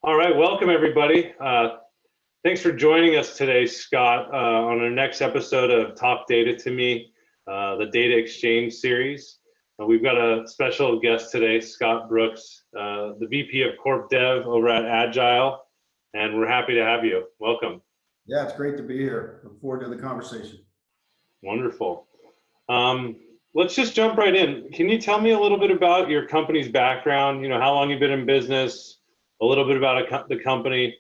All right, welcome everybody. Thanks for joining us today, Scott, on our next episode of Talk Data to Me, the Data Exchange series. We've got a special guest today, Scott Brooks, the VP of Corp Dev over at Agile, and we're happy to have you. Welcome. Yeah, it's great to be here. Look forward to the conversation. Wonderful. Let's just jump right in. Can you tell me a little bit about your company's background? How long you've been in business? A little bit about the company.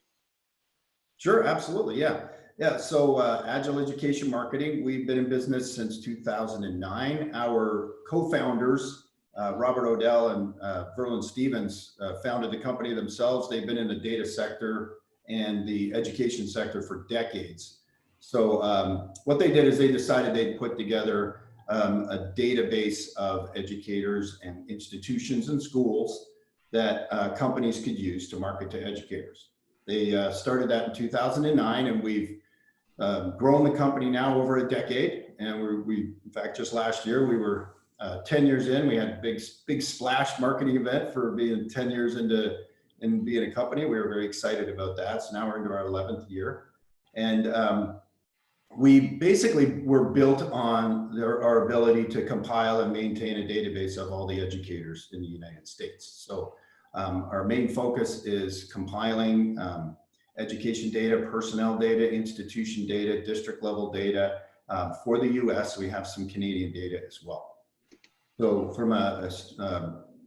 Sure, absolutely. Yeah. So Agile Education Marketing, we've been in business since 2009. Our co-founders, Robert Odell and Verlin Stevens, founded the company themselves. They've been in the data sector and the education sector for decades. So what they did is they decided they'd put together a database of educators and institutions and schools that companies could use to market to educators. They started that in 2009, and we've grown the company now over a decade. And we in fact, just last year, we were 10 years in. We had a big splash marketing event for being 10 years into being a company. We were very excited about that. So now we're into our 11th year. And we basically were built on our ability to compile and maintain a database of all the educators in the United States. So our main focus is compiling education data, personnel data, institution data, district level data. For the US, we have some Canadian data as well. So from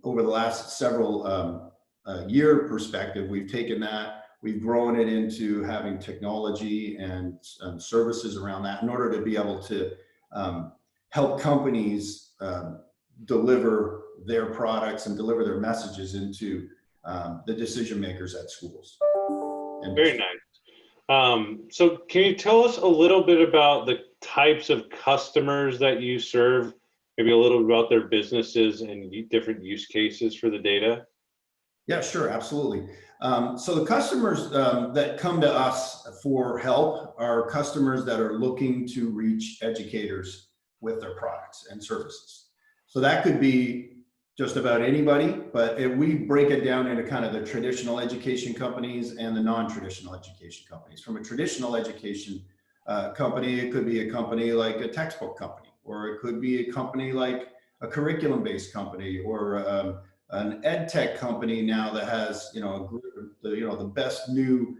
over the last several year perspective, we've taken that, we've grown it into having technology and services around that in order to be able to help companies deliver their products and deliver their messages into the decision makers at schools. Very nice. So can you tell us a little bit about the types of customers that you serve, maybe a little bit about their businesses and different use cases for the data? Yeah, sure, absolutely. So the customers that come to us for help are customers that are looking to reach educators with their products and services. So that could be just about anybody, but we break it down into kind of the traditional education companies and the non-traditional education companies. From a traditional education company, it could be a company like a textbook company, or it could be a company like a curriculum-based company, or an ed tech company now that has the best new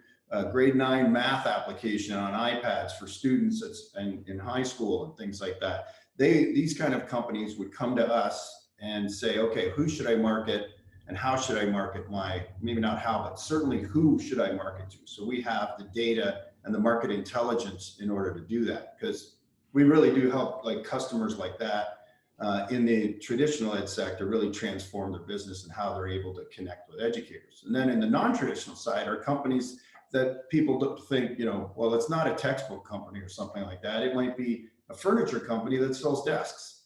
grade 9 math application on iPads for students in high school and things like that. These kind of companies would come to us and say, okay, who should I market and how should I market maybe not how, but certainly who should I market to? So we have the data and the market intelligence in order to do that, because we really do help customers like that in the traditional ed sector really transform their business and how they're able to connect with educators. And then in the non-traditional side are companies that people don't think, well, it's not a textbook company or something like that. It might be a furniture company that sells desks.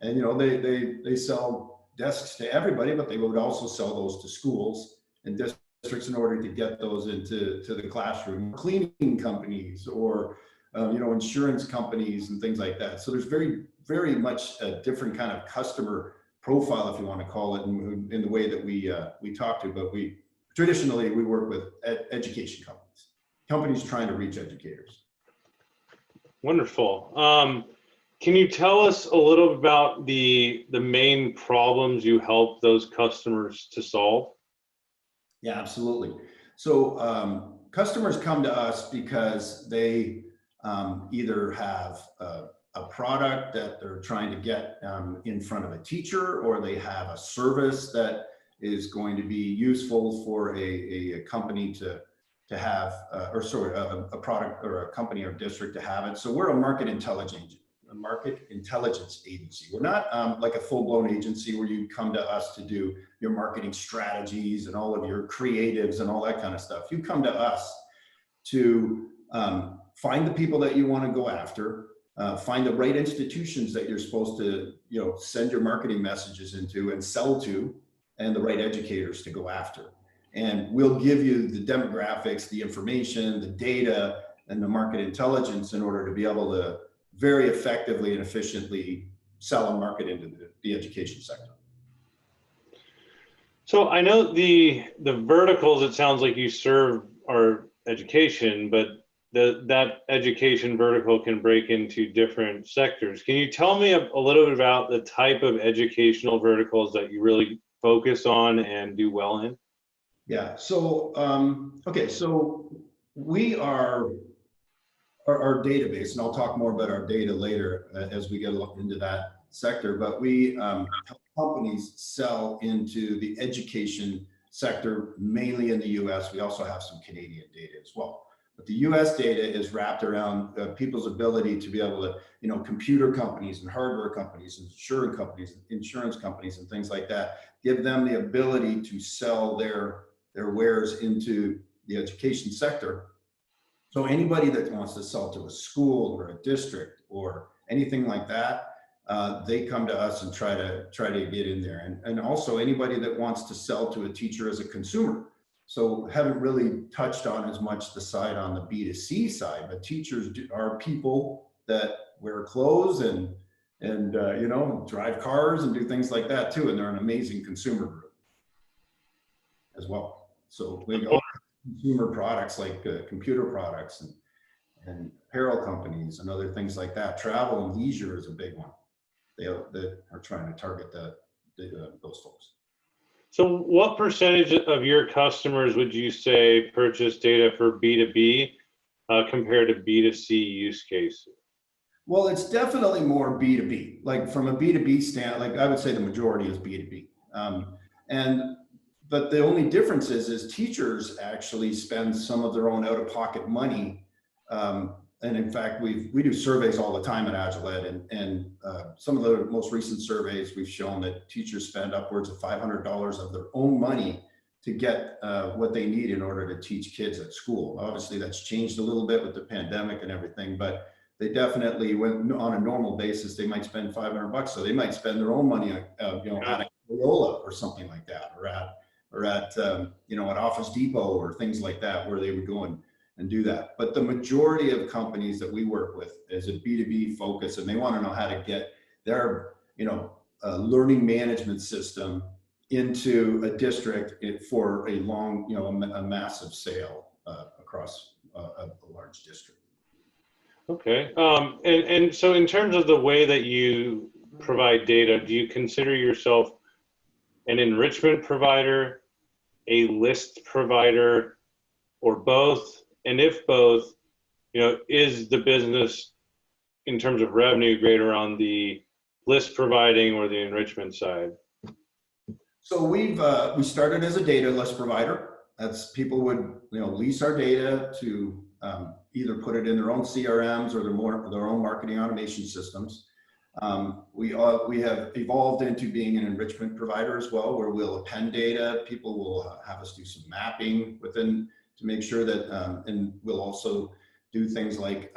And they sell desks to everybody, but they would also sell those to schools and districts in order to get those into the classroom. Cleaning companies or insurance companies and things like that. So there's very, very much a different kind of customer profile, if you want to call it, in the way that we talk to. But traditionally we work with education companies trying to reach educators. Wonderful. Can you tell us a little about the main problems you help those customers to solve? Yeah, absolutely. So customers come to us because they either have a product that they're trying to get in front of a teacher, or they have a service that is going to be useful for a company to have, a product or a company or district to have it. So we're a market intelligence agency. We're not like a full-blown agency where you come to us to do your marketing strategies and all of your creatives and all that kind of stuff. You come to us to find the people that you want to go after, find the right institutions that you're supposed to send your marketing messages into and sell to, and the right educators to go after. And we'll give you the demographics, the information, the data, and the market intelligence in order to be able to very effectively and efficiently sell and market into the education sector. So I know the verticals it sounds like you serve are education, but that education vertical can break into different sectors. Can you tell me a little bit about the type of educational verticals that you really focus on and do well in? Yeah. So, okay. So we are our database, and I'll talk more about our data later as we get into that sector. But we help companies sell into the education sector, mainly in the U.S. We also have some Canadian data as well. But the U.S. data is wrapped around people's ability to be able to, computer companies and hardware companies, insurance companies, and things like that. Give them the ability to sell their wares into the education sector. So anybody that wants to sell to a school or a district or anything like that, they come to us and try to get in there. And also anybody that wants to sell to a teacher as a consumer. So haven't really touched on as much the side on the B2C side, but teachers are people that wear clothes and drive cars and do things like that too. And they're an amazing consumer group as well. So we all consumer products like computer products and apparel companies and other things like that. Travel and leisure is a big one. They are trying to target those folks. So what percentage of your customers would you say purchase data for B2B compared to B2C use cases? Well, it's definitely more B2B. Like from a B2B like I would say the majority is B2B. But the only difference is teachers actually spend some of their own out-of-pocket money. And in fact, we do surveys all the time at Agile, and some of the most recent surveys we've shown that teachers spend upwards of $500 of their own money to get what they need in order to teach kids at school. Obviously, that's changed a little bit with the pandemic and everything, but they definitely, when on a normal basis, they might spend $500. So they might spend their own money, at a Corolla or something like that, or at Office Depot or things like that, where they would go and do that. But the majority of companies that we work with is a B2B focus, and they want to know how to get their, learning management system into a district for a long, a massive sale across a large district. Okay. And so in terms of the way that you provide data, do you consider yourself an enrichment provider, a list provider, or both? And if both, is the business in terms of revenue greater on the list providing or the enrichment side? So we started as a data list provider. That's people would lease our data to either put it in their own CRMs or their own marketing automation systems. We have evolved into being an enrichment provider as well, where we'll append data. People will have us do some mapping within to make sure that, and we'll also do things like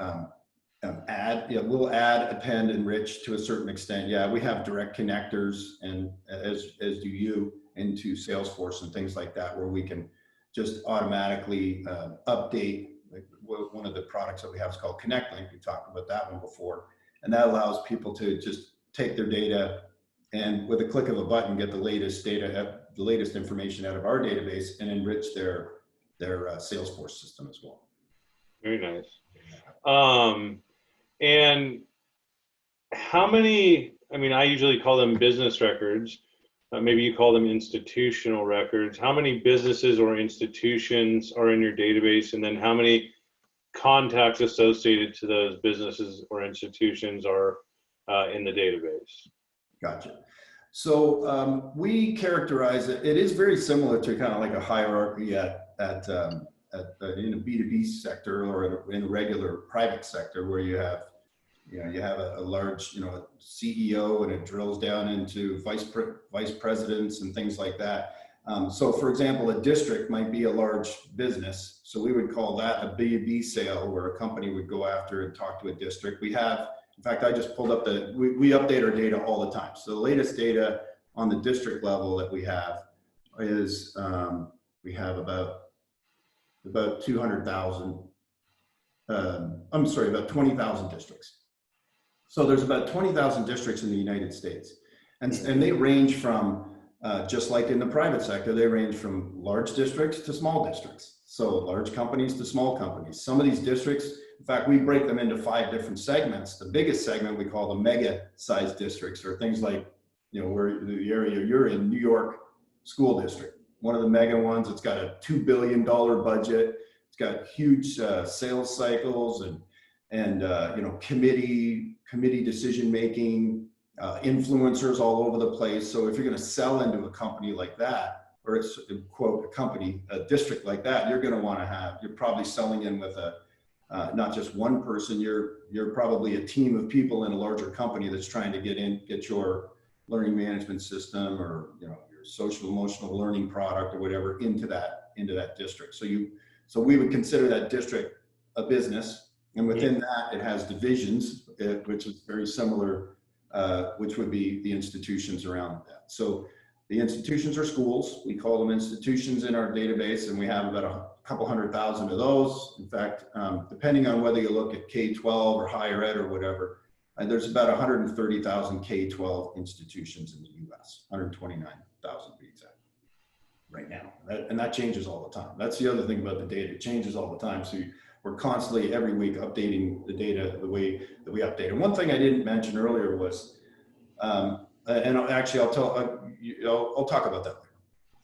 we'll add, append, enrich to a certain extent. Yeah, we have direct connectors, and as do you, into Salesforce and things like that, where we can just automatically update. Like one of the products that we have is called Connect Link. We talked about that one before, and that allows people to just take their data and with a click of a button get the latest data, the latest information out of our database and enrich their Salesforce system as well. Very nice. And how many, I usually call them business records. Maybe you call them institutional records. How many businesses or institutions are in your database? And then how many contacts associated to those businesses or institutions are in the database? Gotcha. So we characterize it. It is very similar to kind of like a hierarchy in a B2B sector or in a regular private sector, where you have a large CEO, and it drills down into vice presidents and things like that. So for example, a district might be a large business. So we would call that a B2B sale, where a company would go after and talk to a district. We have, in fact, I just pulled up we update our data all the time. So the latest data on the district level that we have is, we have about 200,000, about 20,000 districts. So there's about 20,000 districts in the United States. And they range from Just like in the private sector, they range from large districts to small districts. So large companies to small companies. Some of these districts, in fact, we break them into 5 different segments. The biggest segment we call the mega sized districts, or things like, where the area you're in, New York school district. One of the mega ones, it's got a $2 billion budget. It's got huge sales cycles and committee decision making, influencers all over the place. So if you're going to sell into a company like that, or it's quote a district like that, you're going to want to you're probably selling in with not just one person. You're probably a team of people in a larger company that's trying to get your learning management system, or your social emotional learning product or whatever into that district. So we would consider that district a business, and within that it has divisions, which is very similar, which would be the institutions around that. So the institutions are schools. We call them institutions in our database, and we have about a couple 100,000 of those. In fact, depending on whether you look at K-12 or higher ed or whatever, there's about 130,000 K-12 institutions in the US, 129,000 to be exact right now. And that changes all the time. That's the other thing about the data. It changes all the time. So we're constantly every week updating the data the way that we update. And one thing I didn't mention earlier was, and actually I'll talk about that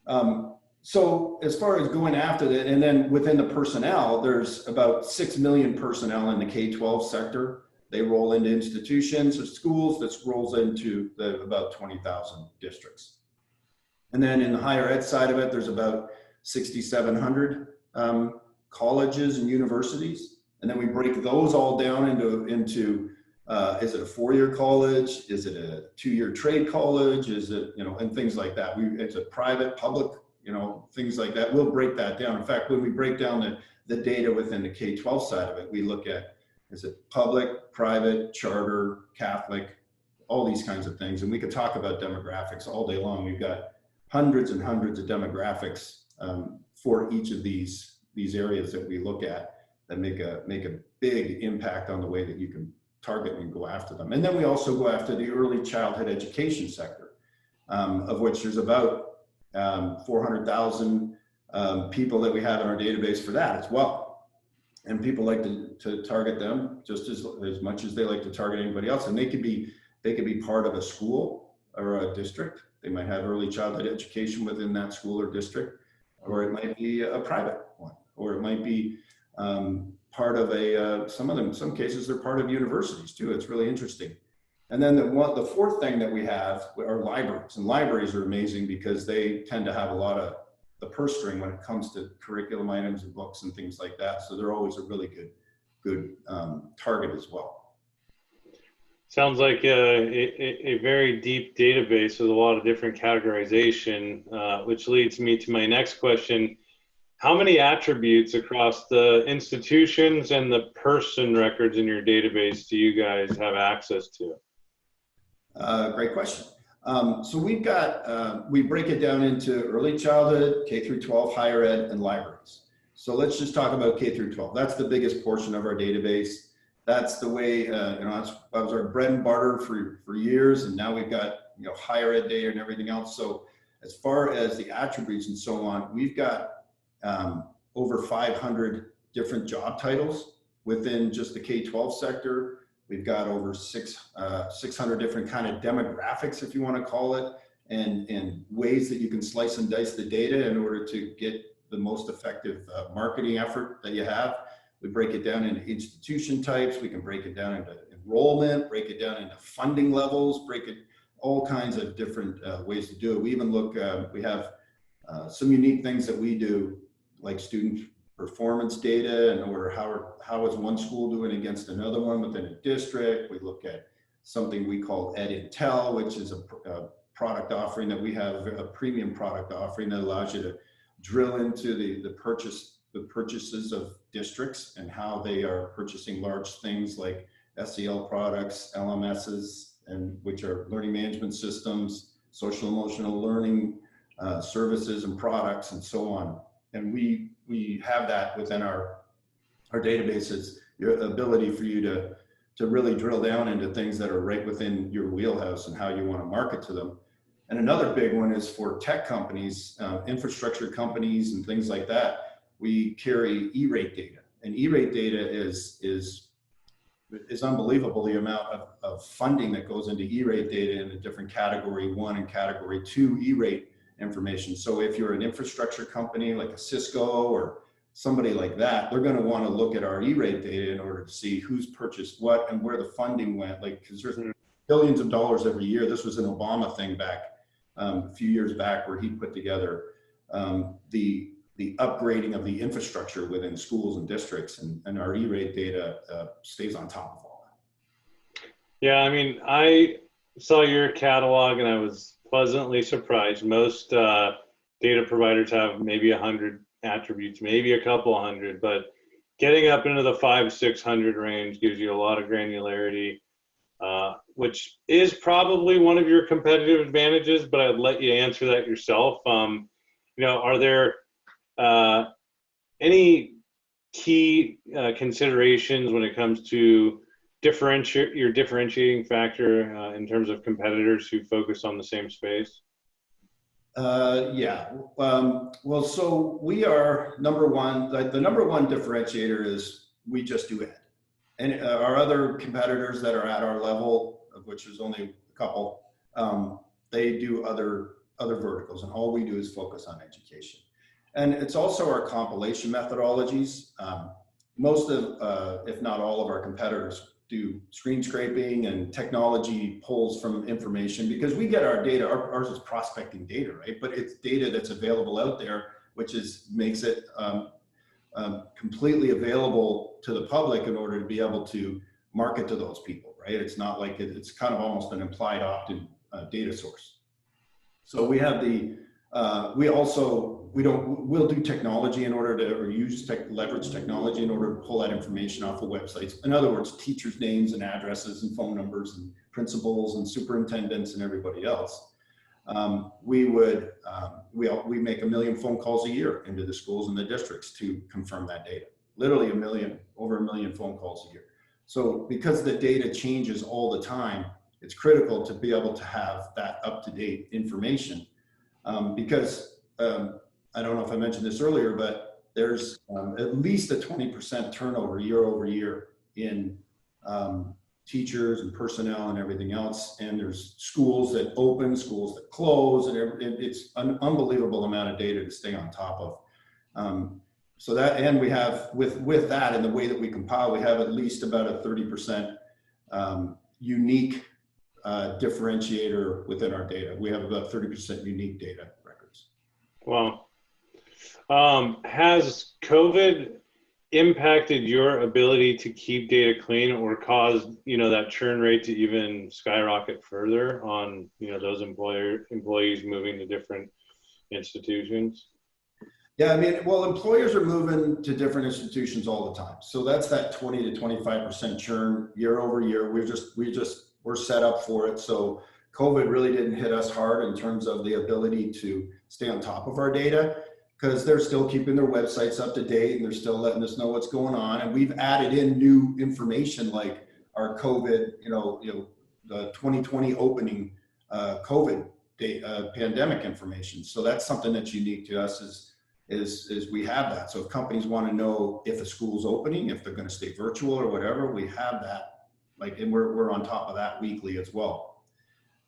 later. So as far as going after that, and then within the personnel, there's about 6 million personnel in the K-12 sector. They roll into institutions or schools, that rolls into about 20,000 districts. And then in the higher ed side of it, there's about 6,700 colleges and universities. And then we break those all down into is it a 4-year college? Is it a 2-year trade college? Is it, and things like that. It's a private, public, things like that. We'll break that down. In fact, when we break down the data within the K-12 side of it, we look at, is it public, private, charter, Catholic, all these kinds of things. And we could talk about demographics all day long. We've got hundreds and hundreds of demographics for each of these areas that we look at that make a big impact on the way that you can target and go after them. And then we also go after the early childhood education sector, of which there's about 400,000 people that we have in our database for that as well. And people like to target them just as much as they like to target anybody else. And they could be part of a school or a district. They might have early childhood education within that school or district, or it might be a private one, or it might be part of some cases they're part of universities too. It's really interesting. And then the fourth thing that we have are libraries, and libraries are amazing because they tend to have a lot of the purse string when it comes to curriculum items and books and things like that. So they're always a really good target as well. Sounds like a very deep database with a lot of different categorization, which leads me to my next question. How many attributes across the institutions and the person records in your database do you guys have access to? Great question. So we've got, we break it down into early childhood, K through 12, higher ed, and libraries. So let's just talk about K through 12. That's the biggest portion of our database. That's the way, that was our bread and butter for years. And now we've got, higher ed data and everything else. So as far as the attributes and so on, we've got over 500 different job titles within just the K-12 sector. We've got over 600 different kind of demographics, if you want to call it, and ways that you can slice and dice the data in order to get the most effective marketing effort that you have. We break it down into institution types. We can break it down into enrollment, break it down into funding levels, break it all kinds of different ways to do it. We even look, we have some unique things that we do, like student performance data, and or how is one school doing against another one within a district. We look at something we call Ed Intel, which is a product offering that we have, a premium product offering that allows you to drill into the purchases of districts and how they are purchasing large things like SEL products, LMSs, and which are learning management systems, social emotional learning services and products, and so on. And we have that within our databases, your ability for you to really drill down into things that are right within your wheelhouse and how you want to market to them. And another big one is for tech companies, infrastructure companies and things like that. We carry E-rate data, and E-rate data is unbelievable, the amount of funding that goes into E-rate data in the different category 1 and category 2 E-rate information. So if you're an infrastructure company like a Cisco or somebody like that, they're going to want to look at our E-rate data in order to see who's purchased what and where the funding went, like, because there's billions of dollars every year. This was an Obama thing back a few years back, where he put together the upgrading of the infrastructure within schools and districts, and our E-rate data stays on top of all that. Yeah, I mean, I saw your catalog and I was pleasantly surprised. Most data providers have maybe 100 attributes, maybe a couple hundred, but getting up into the 500-600 range gives you a lot of granularity, which is probably one of your competitive advantages, but I'd let you answer that yourself. Are there any key considerations when it comes to your differentiating factor in terms of competitors who focus on the same space? Yeah. Well, so we are number one. The number one differentiator is we just do it. And our other competitors that are at our level, of which there's only a couple, they do other verticals, and all we do is focus on education. And it's also our compilation methodologies. Most of, if not all of our competitors do screen scraping and technology pulls from information, because we get our data, ours is prospecting data, right? But it's data that's available out there, which makes it completely available to the public in order to be able to market to those people, right? It's not like it's kind of almost an implied opt-in data source. So we have we'll do technology in order to, or leverage technology in order to pull that information off of websites. In other words, teachers' names and addresses and phone numbers and principals and superintendents and everybody else. We make 1 million phone calls a year into the schools and the districts to confirm that data. Literally over 1 million phone calls a year. So because the data changes all the time, it's critical to be able to have that up-to-date information. Because I don't know if I mentioned this earlier, but there's at least a 20% turnover year over year in teachers and personnel and everything else. And there's schools that open, schools that close, and it's an unbelievable amount of data to stay on top of. So that, and we have with that, and the way that we compile, we have at least about a 30% unique differentiator within our data. We have about 30% unique data records. Wow. Has COVID impacted your ability to keep data clean, or caused, that churn rate to even skyrocket further on, those employees moving to different institutions? Yeah, I mean, well, employers are moving to different institutions all the time. So that's that 20 to 25% churn year over year. We're set up for it. So COVID really didn't hit us hard in terms of the ability to stay on top of our data, because they're still keeping their websites up to date and they're still letting us know what's going on. And we've added in new information like our COVID, the 2020 opening COVID pandemic information. So that's something that's unique to us is we have that. So if companies want to know if a school's opening, if they're going to stay virtual or whatever, we have that. And we're on top of that weekly as well.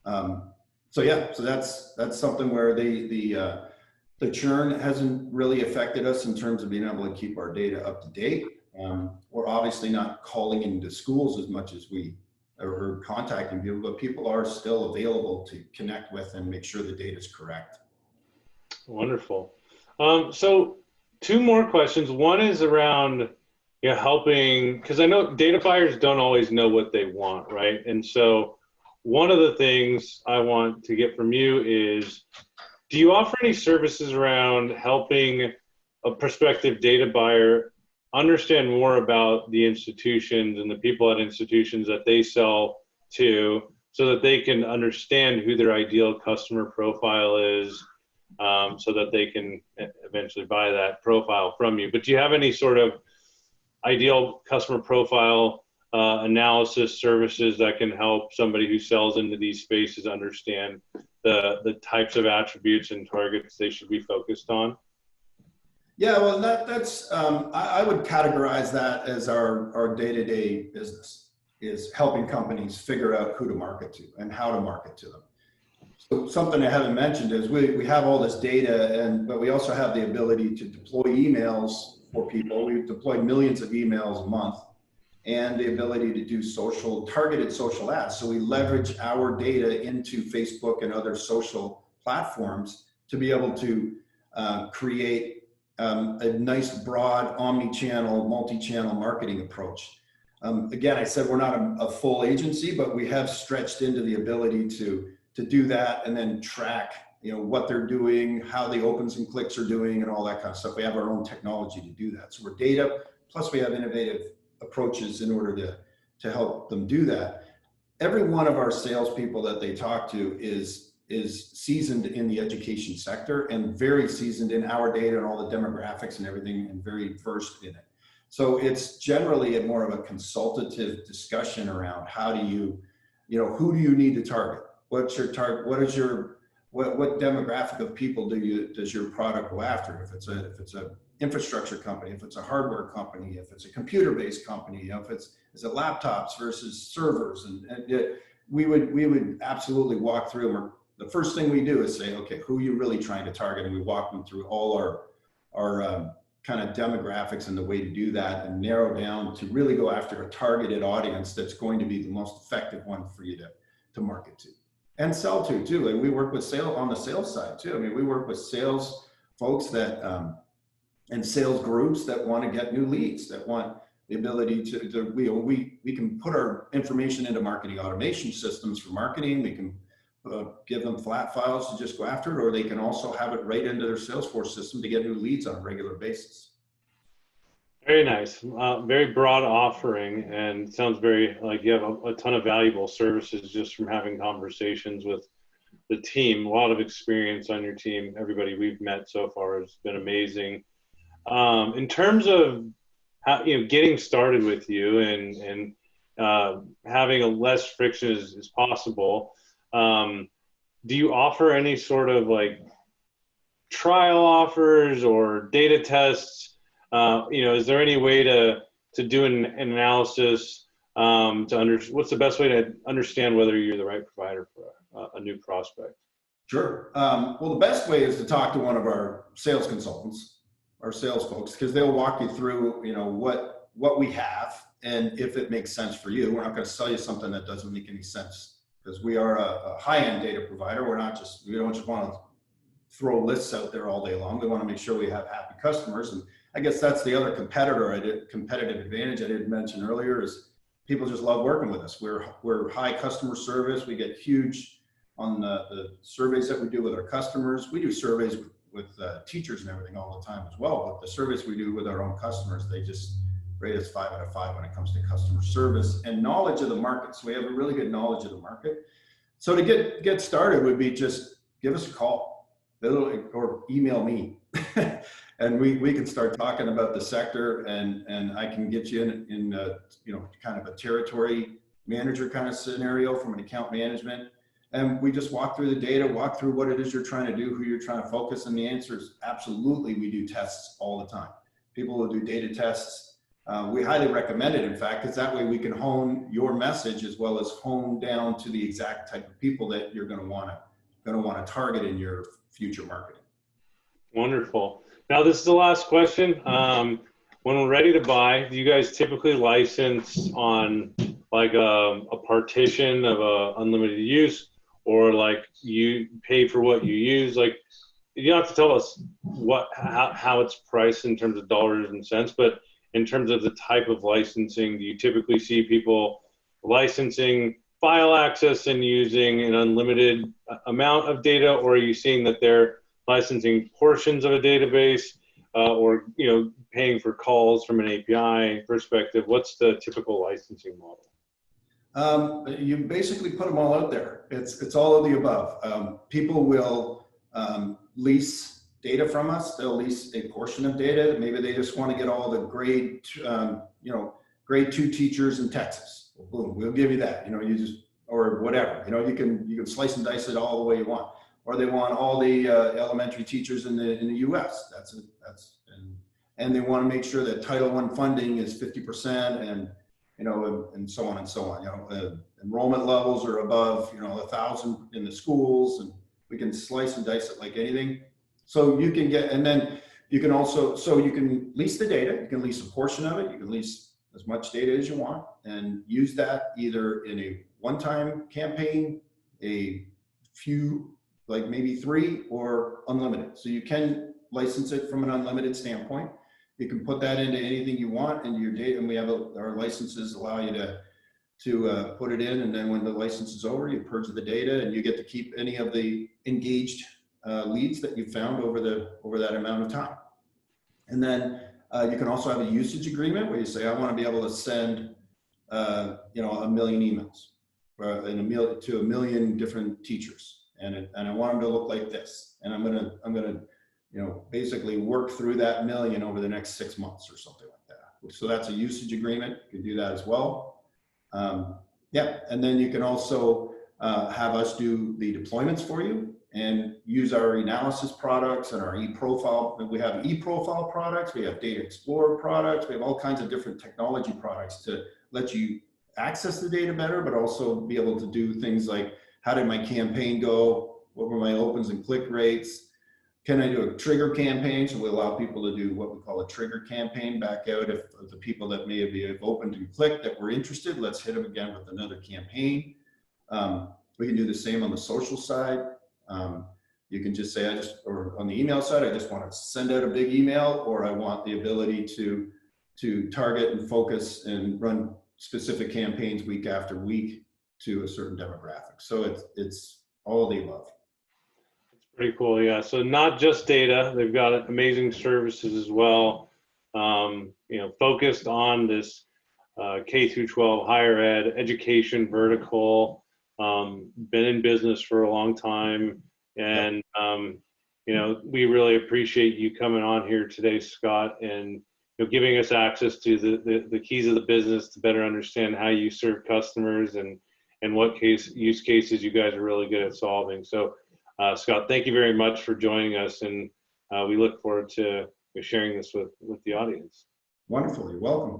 So that's something where the churn hasn't really affected us in terms of being able to keep our data up to date. We're obviously not calling into schools as much as we are contacting people, but people are still available to connect with and make sure the data is correct. Wonderful. So 2 more questions. One is around helping, because I know data buyers don't always know what they want, right? And so one of the things I want to get from you is, do you offer any services around helping a prospective data buyer understand more about the institutions and the people at institutions that they sell to, so that they can understand who their ideal customer profile is, so that they can eventually buy that profile from you? But do you have any sort of ideal customer profile analysis services that can help somebody who sells into these spaces understand the types of attributes and targets they should be focused on? Yeah, well, that's I would categorize that as our day-to-day business, is helping companies figure out who to market to and how to market to them. So something I haven't mentioned is we have all this data, but we also have the ability to deploy emails for people. We deploy millions of emails a month, and the ability to do targeted social ads. So we leverage our data into Facebook and other social platforms to be able to create a nice, broad, omni-channel, multi-channel marketing approach. Again, I said we're not a full agency, but we have stretched into the ability to do that and then track, what they're doing, how the opens and clicks are doing, and all that kind of stuff. We have our own technology to do that. So we're data, plus we have innovative approaches in order to help them do that. Every one of our salespeople that they talk to is seasoned in the education sector and very seasoned in our data and all the demographics and everything, and very versed in it. So it's generally more of a consultative discussion around how do you, who do you need to target? What's your target? What demographic of people does your product go after? If it's a infrastructure company, if it's a hardware company, if it's a computer-based company, if it's laptops versus servers, and we would absolutely walk through them. The first thing we do is say, okay, who are you really trying to target? And we walk them through all our kind of demographics and the way to do that, and narrow down to really go after a targeted audience that's going to be the most effective one for you to market to and sell to too. And we work with on the sales side too. I mean, we work with sales folks that and sales groups that want to get new leads, that want the ability to we can put our information into marketing automation systems for marketing. We can give them flat files to just go after it, or they can also have it right into their Salesforce system to get new leads on a regular basis. Very nice. Very broad offering, and sounds very like you have a ton of valuable services just from having conversations with the team. A lot of experience on your team. Everybody we've met so far has been amazing. In terms of how, getting started with you and having a less friction as possible, do you offer any sort of like trial offers or data tests? Is there any way to do an analysis what's the best way to understand whether you're the right provider for a new prospect? Sure. Well, the best way is to talk to one of our sales consultants, our sales folks, because they'll walk you through, what we have, and if it makes sense for you. We're not going to sell you something that doesn't make any sense, because we are a high-end data provider. We don't just want to throw lists out there all day long. We want to make sure we have happy customers. And I guess that's the other competitive advantage I didn't mention earlier, is people just love working with us. We're high customer service. We get huge on the surveys that we do with our customers. We do surveys with teachers and everything all the time as well. But the surveys we do with our own customers, they just rate us 5 out of 5 when it comes to customer service and knowledge of the market. So we have a really good knowledge of the market. So to get started would be just give us a call or email me. And we can start talking about the sector, and I can get you in kind of a territory manager kind of scenario from an account management. And we just walk through the data, walk through what it is you're trying to do, who you're trying to focus. And the answer is absolutely. We do tests all the time. People will do data tests. We highly recommend it, in fact, because that way we can hone your message as well as hone down to the exact type of people that you're going to want to target in your future marketing. Wonderful. Now, this is the last question. When we're ready to buy, do you guys typically license on like a partition of unlimited use, or like you pay for what you use? Like, you don't have to tell us how it's priced in terms of dollars and cents, but in terms of the type of licensing, do you typically see people licensing file access and using an unlimited amount of data, or are you seeing that they're licensing portions of a database, or paying for calls from an API perspective? What's the typical licensing model? You basically put them all out there. It's all of the above. People will lease data from us. They'll lease a portion of data. Maybe they just want to get all the grade 2 teachers in Texas. Well, boom, we'll give you that. You just or whatever. You know, you can slice and dice it all the way you want. Or they want all the elementary teachers in the U.S. And they want to make sure that Title I funding is 50%, and you know, and so on and so on. You know, enrollment levels are above 1,000 in the schools, and we can slice and dice it like anything. So you can get, and then you can also, so you can lease the data. You can lease a portion of it. You can lease as much data as you want, and use that either in a one-time campaign, a few, like maybe 3, or unlimited. So you can license it from an unlimited standpoint. You can put that into anything you want into your data, and we have our licenses allow you to put it in, and then when the license is over, you purge the data, and you get to keep any of the engaged leads that you found over that amount of time. And then you can also have a usage agreement where you say, I want to be able to send 1 million emails to 1 million different teachers, and I want them to look like this, and I'm gonna basically work through that 1 million over the next 6 months or something like that. So that's a usage agreement. You can do that as well. Yeah, and then you can also have us do the deployments for you and use our analysis products and our e-profile. We have e-profile products, we have data explorer products, we have all kinds of different technology products to let you access the data better, but also be able to do things like, how did my campaign go? What were my opens and click rates? Can I do a trigger campaign? So we allow people to do what we call a trigger campaign back out if the people that may have opened and clicked that were interested, let's hit them again with another campaign. We can do the same on the social side. You can just say, or on the email side, I just want to send out a big email, or I want the ability to target and focus and run specific campaigns week after week to a certain demographic. So it's all of the above. It's pretty cool, yeah. So not just data, they've got amazing services as well. Focused on this K through 12 higher ed education vertical. Been in business for a long time, and we really appreciate you coming on here today, Scott, and giving us access to the keys of the business to better understand how you serve customers and what use cases you guys are really good at solving. So, Scott, thank you very much for joining us, and we look forward to sharing this with the audience. Wonderful. You're welcome.